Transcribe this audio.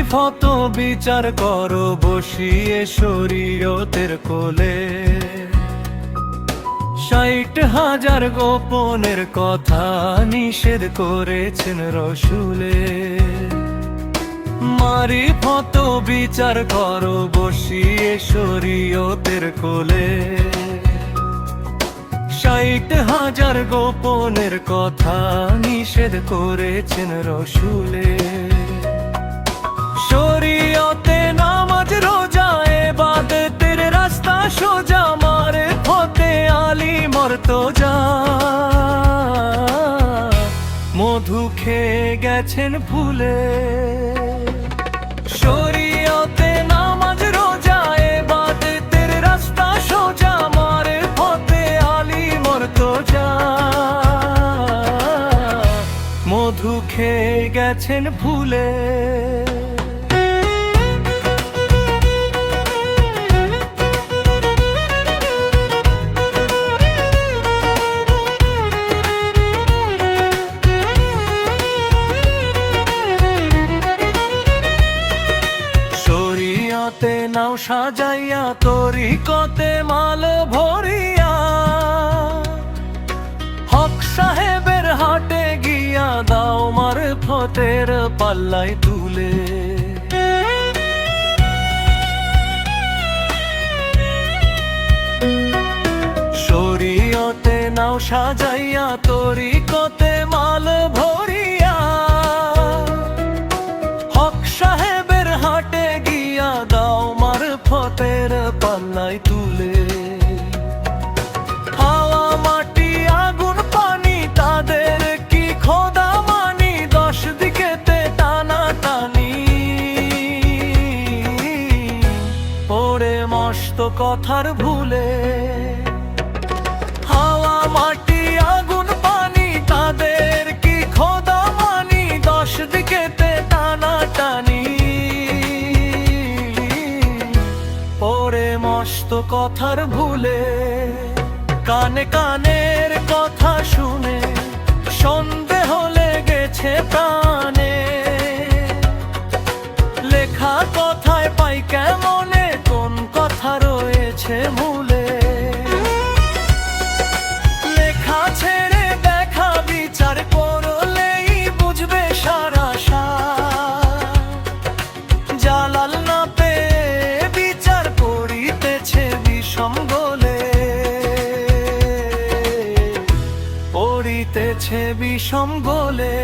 মারিফত বিচার করো বসিয়ে শরীয়তের কোলে। ৬০,০০০ গোপনের কথা নিষেধ করেছেন রসুলে। মারিফত বিচার করো বসিয়ে শরীয়তের কোলে। ৬০,০০০ গোপনের কথা নিষেধ করেছেন রসুলে। শরীয়তে নামাজ রোজা ইবাদতের রাস্তা সোজা, মারিফতে আলী মর্তজা। মধু খেয়ে গেছেন ফুলে। শরীয়তে নামাজ রোজা ইবাদতের রাস্তা সোজা, মারিফতে আলী মর্তজা। মধু খেয়ে গেছেন ফুলে। শরীয়তে নাও সাজাইয়া তরিকতে মাল ভরিয়া, হক সাহেবের হাটে গিয়া দাও মারিফতের পাল্লায় তুলে। শরীয়তে নাও সাজাইয়া তরিকতে মাল ভরিয়া, হক সাহেবের হাটে গিয়া দাও মারিফতের পাল্লায় তুলে। হাওয়া মাটি আগুন পানি তাদের কি খোদা মানি, 10 দিকেতে টানা টানি। পড়ে মস্ত কথার ভুলে। হাওয়া মাটি আগুন পানি তাদের কি খোদা মানি, 10 দিকেতে টানা টানি। পড়ে মস্ত কথার ভুলে। কানে কানের কথা শুনে সন্দেহ লেগেছে প্রাণে। লেখা কথায় পাই কেমনে কোন কথা রয়েছে মূলে। লেখা ছেড়ে দেখা বিচার করলেই বুঝবে সারা সার। জালাল না পেয়ে বিচার করিতেছে বিষম গোলে, পড়িতেছে বিষম গোলে।